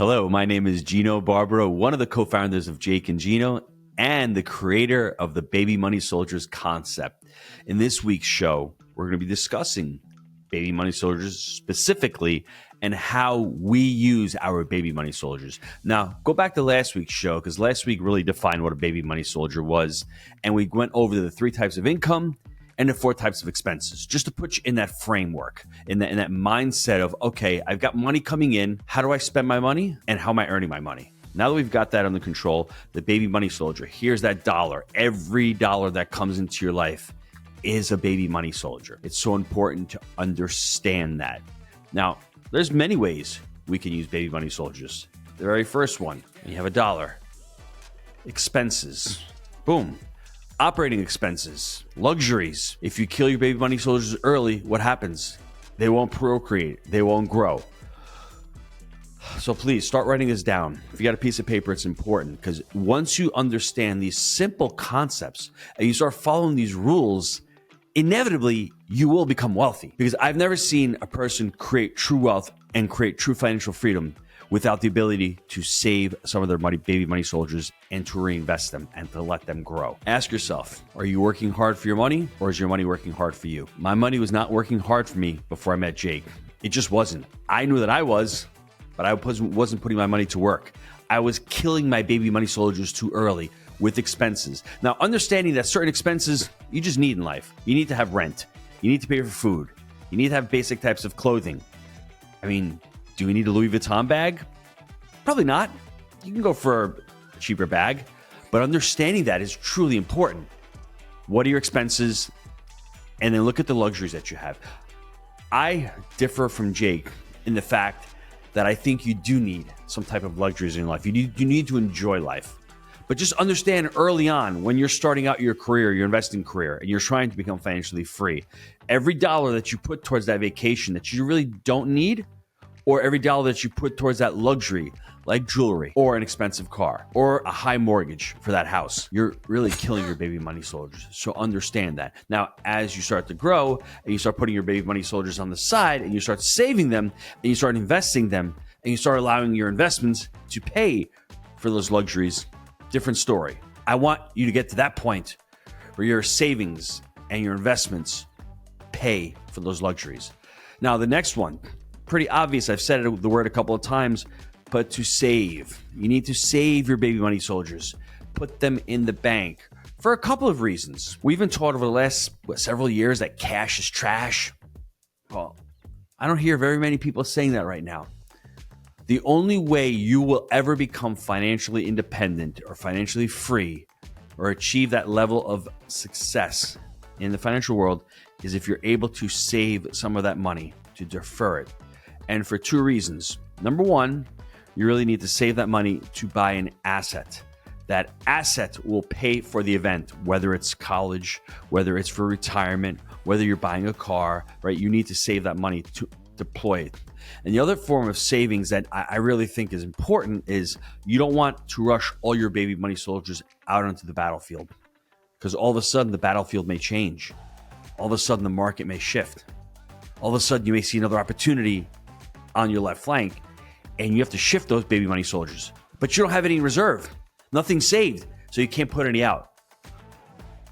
Hello, my name is Gino Barbaro, one of the co-founders of Jake and Gino and the creator of the Baby Money Soldiers concept. In this week's show, we're going to be discussing Baby Money Soldiers specifically and how we use our Baby Money Soldiers. Now, go back to last week's show because last week really defined what a Baby Money Soldier was, and we went over the 3 types of income and the 4 types of expenses, just to put you in that framework, in that mindset of, okay, I've got money coming in. How do I spend my money? And how am I earning my money? Now that we've got that under control, the Baby Money Soldier, here's that dollar. Every dollar that comes into your life is a Baby Money Soldier. It's so important to understand that. Now, there's many ways we can use Baby Money Soldiers. The very first one, you have a dollar. Expenses. Boom. Operating expenses, luxuries. If you kill your Baby Money Soldiers early, what happens? They won't procreate. They won't grow. So please start writing this down. If you got a piece of paper, it's important because once you understand these simple concepts and you start following these rules, inevitably you will become wealthy. Because I've never seen a person create true wealth and create true financial freedom without the ability to save some of their money, Baby Money Soldiers, and to reinvest them and to let them grow. Ask yourself, are you working hard for your money or is your money working hard for you? My money was not working hard for me before I met Jake. It just wasn't. I knew that I was, but I wasn't putting my money to work. I was killing my Baby Money Soldiers too early with expenses. Now, understanding that certain expenses you just need in life. You need to have rent. You need to pay for food. You need to have basic types of clothing. I mean, do we need a Louis Vuitton bag? Probably not. You can go for a cheaper bag, but understanding that is truly important. What are your expenses? And then look at the luxuries that you have. I differ from Jake in the fact that I think you do need some type of luxuries in life. You need to enjoy life. But just understand early on when you're starting out your career, your investing career, and you're trying to become financially free, every dollar that you put towards that vacation that you really don't need, or every dollar that you put towards that luxury, like jewelry or an expensive car or a high mortgage for that house, you're really killing your Baby Money Soldiers. So understand that. Now, as you start to grow and you start putting your Baby Money Soldiers on the side and you start saving them and you start investing them and you start allowing your investments to pay for those luxuries, different story. I want you to get to that point where your savings and your investments pay for those luxuries. Now, the next one, pretty obvious. I've said the word a couple of times, but to save. You need to save your Baby Money Soldiers. Put them in the bank for a couple of reasons. We've been taught over the last several years that cash is trash. Well, I don't hear very many people saying that right now. The only way you will ever become financially independent or financially free or achieve that level of success in the financial world is if you're able to save some of that money, to defer it. And for 2 reasons. Number 1, you really need to save that money to buy an asset. That asset will pay for the event, whether it's college, whether it's for retirement, whether you're buying a car, right? You need to save that money to deploy it. And the other form of savings that I really think is important is you don't want to rush all your Baby Money Soldiers out onto the battlefield because all of a sudden the battlefield may change. All of a sudden the market may shift. All of a sudden you may see another opportunity on your left flank and you have to shift those Baby Money Soldiers, but you don't have any in reserve, nothing saved, so you can't put any out.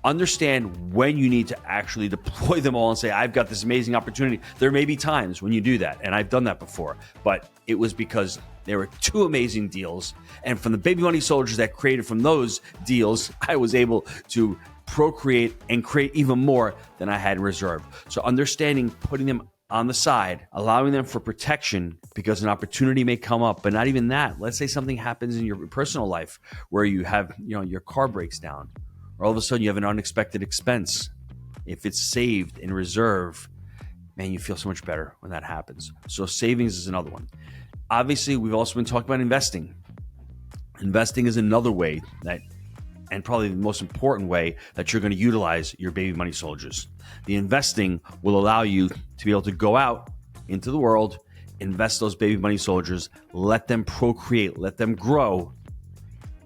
Understand when you need to actually deploy them all and say, I've got this amazing opportunity. There may be times when you do that, and I've done that before, but it was because there were 2 amazing deals, and from the Baby Money Soldiers that created from those deals, I was able to procreate and create even more than I had in reserve. So understanding putting them on the side, allowing them for protection because an opportunity may come up, but not even that. Let's say something happens in your personal life where you have, your car breaks down, or all of a sudden you have an unexpected expense. If it's saved in reserve, man, you feel so much better when that happens. So savings is another one. Obviously, we've also been talking about investing. Investing is another way that, and probably the most important way that you're going to utilize your Baby Money Soldiers. The investing will allow you to be able to go out into the world, invest those Baby Money Soldiers, let them procreate, let them grow,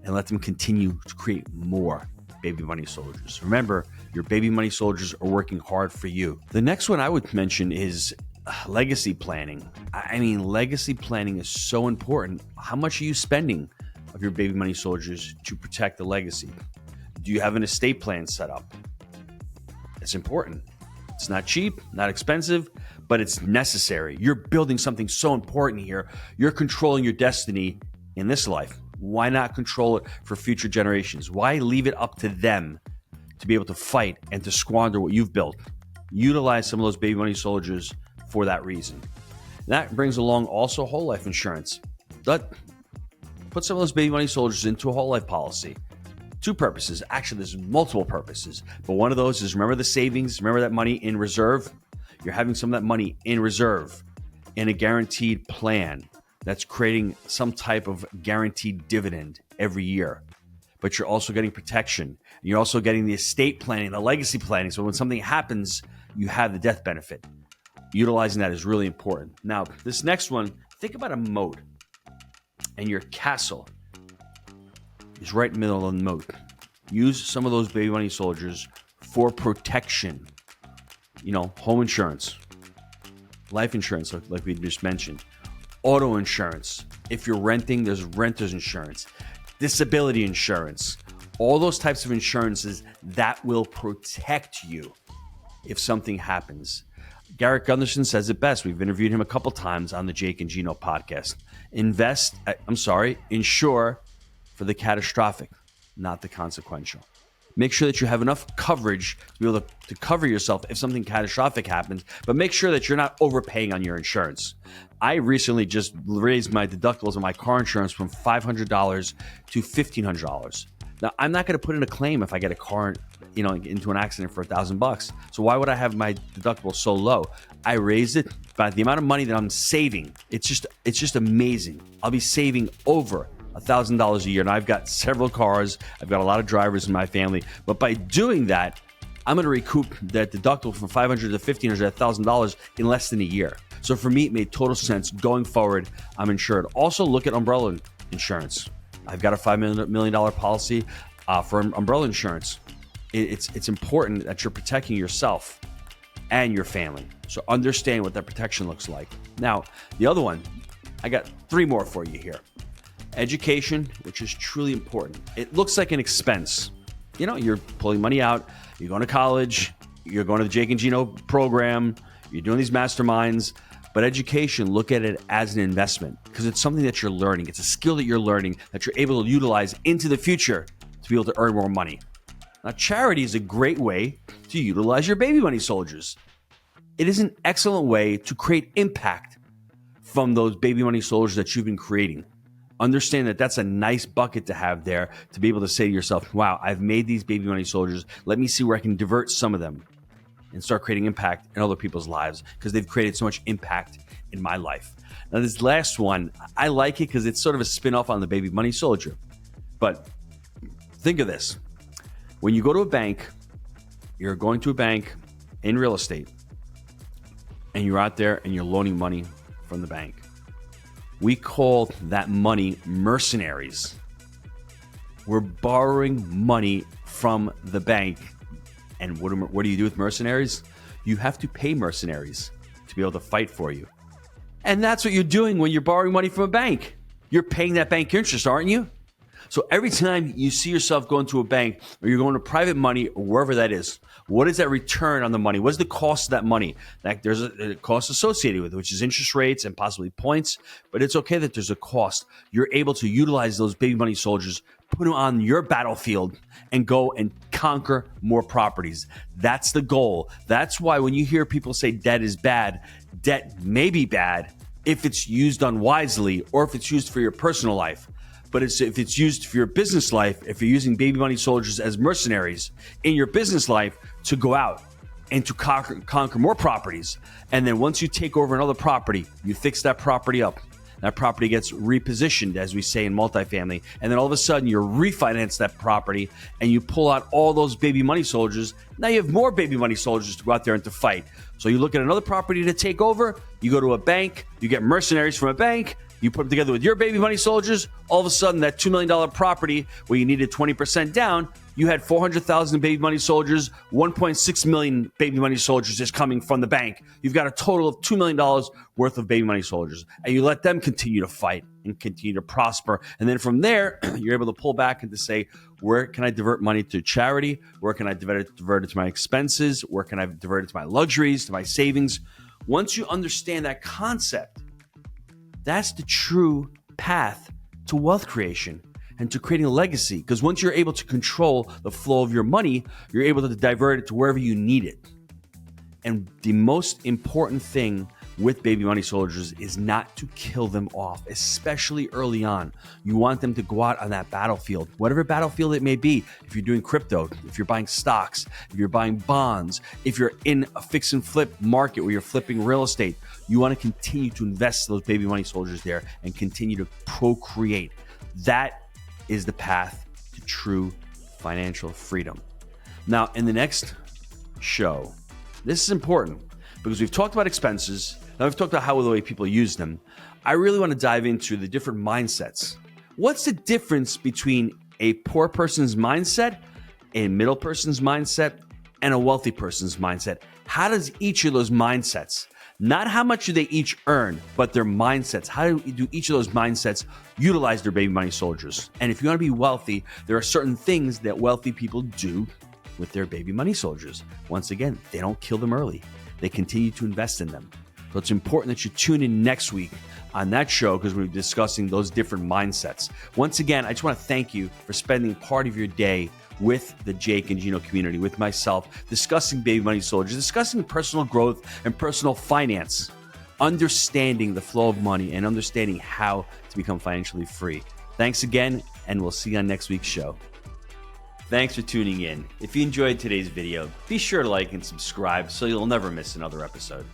and let them continue to create more Baby Money Soldiers. Remember, your Baby Money Soldiers are working hard for you. The next one I would mention is Legacy planning. I mean, legacy planning is so important. How much are you spending of your baby money soldiers to protect the legacy? Do you have an estate plan set up? It's important. It's not cheap, not expensive, but it's necessary. You're building something so important here. You're controlling your destiny in this life. Why not control it for future generations? Why leave it up to them to be able to fight and to squander what you've built? Utilize some of those baby money soldiers for that reason. That brings along also whole life insurance. But put some of those baby money soldiers into a whole life policy. Two purposes. Actually, there's multiple purposes. But one of those is remember the savings, remember that money in reserve. You're having some of that money in reserve in a guaranteed plan that's creating some type of guaranteed dividend every year. But you're also getting protection. You're also getting the estate planning, the legacy planning. So when something happens, you have the death benefit. Utilizing that is really important. Now, this next one, think about a moat. And your castle is right in the middle of the moat. Use some of those baby money soldiers for protection. You know, home insurance, life insurance, like we just mentioned, auto insurance. If you're renting, there's renter's insurance, disability insurance, all those types of insurances that will protect you if something happens. Garrett Gunderson says it best. We've interviewed him a couple times on the Jake and Gino podcast. Insure for the catastrophic, not the consequential. Make sure that you have enough coverage to be able to cover yourself if something catastrophic happens, but make sure that you're not overpaying on your insurance. I recently just raised my deductibles on my car insurance from $500 to $1,500. Now, I'm not going to put in a claim if I get a car, into an accident for $1,000. So why would I have my deductible so low? I raised it by the amount of money that I'm saving. It's just amazing. I'll be saving over $1,000 a year. And I've got several cars. I've got a lot of drivers in my family. But by doing that, I'm going to recoup that deductible from $500 to $1,500 to $1,000 in less than a year. So for me, it made total sense. Going forward, I'm insured. Also, look at umbrella insurance. I've got a $5 million policy for umbrella insurance. It's important that you're protecting yourself and your family. So understand what that protection looks like. Now, the other one, I got 3 more for you here. Education, which is truly important. It looks like an expense. You're pulling money out, you're going to college, you're going to the Jake and Gino program, you're doing these masterminds. But education, look at it as an investment because it's something that you're learning. It's a skill that you're learning that you're able to utilize into the future to be able to earn more money. Now, charity is a great way to utilize your baby money soldiers. It is an excellent way to create impact from those baby money soldiers that you've been creating. Understand that that's a nice bucket to have there to be able to say to yourself, wow, I've made these baby money soldiers. Let me see where I can divert some of them and start creating impact in other people's lives because they've created so much impact in my life. Now, this last one, I like it because it's sort of a spin-off on the baby money soldier. But think of this. When you go to a bank, you're going to a bank in real estate, and you're out there and you're loaning money from the bank. We call that money mercenaries. We're borrowing money from the bank. And what do you do with mercenaries? You have to pay mercenaries to be able to fight for you. And that's what you're doing when you're borrowing money from a bank. You're paying that bank interest, aren't you? So every time you see yourself going to a bank or you're going to private money or wherever that is, what is that return on the money? What is the cost of that money? Like there's a cost associated with it, which is interest rates and possibly points, but it's okay that there's a cost. You're able to utilize those baby money soldiers, put them on your battlefield and go and conquer more properties. That's the goal. That's why when you hear people say debt is bad, debt may be bad if it's used unwisely or if it's used for your personal life. But if it's used for your business life, if you're using baby money soldiers as mercenaries in your business life to go out and to conquer more properties. And then once you take over another property, you fix that property up. That property gets repositioned, as we say in multifamily. And then all of a sudden you refinance that property and you pull out all those baby money soldiers. Now you have more baby money soldiers to go out there and to fight. So you look at another property to take over, you go to a bank, you get mercenaries from a bank, you put them together with your baby money soldiers. All of a sudden, that $2 million property where you needed 20% down, You had 400,000 baby money soldiers, 1.6 million baby money soldiers is coming from the bank. You've got a total of $2 million worth of baby money soldiers. And you let them continue to fight and continue to prosper. And then from there, you're able to pull back and to say, where can I divert money to charity? Where can I divert it to my expenses? Where can I divert it to my luxuries, to my savings? Once you understand that concept, that's the true path to wealth creation and to creating a legacy. Because once you're able to control the flow of your money, you're able to divert it to wherever you need it. And the most important thing with baby money soldiers is not to kill them off, especially early on. You want them to go out on that battlefield, whatever battlefield it may be. If you're doing crypto, if you're buying stocks, if you're buying bonds, if you're in a fix and flip market where you're flipping real estate, you want to continue to invest those baby money soldiers there and continue to procreate. That is the path to true financial freedom. Now, in the next show, this is important because we've talked about expenses. Now we've talked about how the way people use them. I really want to dive into the different mindsets. What's the difference between a poor person's mindset, a middle person's mindset, and a wealthy person's mindset? How does each of those mindsets, not how much do they each earn, but their mindsets, how do each of those mindsets utilize their baby money soldiers? And if you want to be wealthy, there are certain things that wealthy people do with their baby money soldiers. Once again, they don't kill them early. They continue to invest in them. So it's important that you tune in next week on that show because we're discussing those different mindsets. Once again, I just want to thank you for spending part of your day with the Jake and Gino community, with myself, discussing baby money soldiers, discussing personal growth and personal finance, understanding the flow of money and understanding how to become financially free. Thanks again, and we'll see you on next week's show. Thanks for tuning in. If you enjoyed today's video, be sure to like and subscribe so you'll never miss another episode.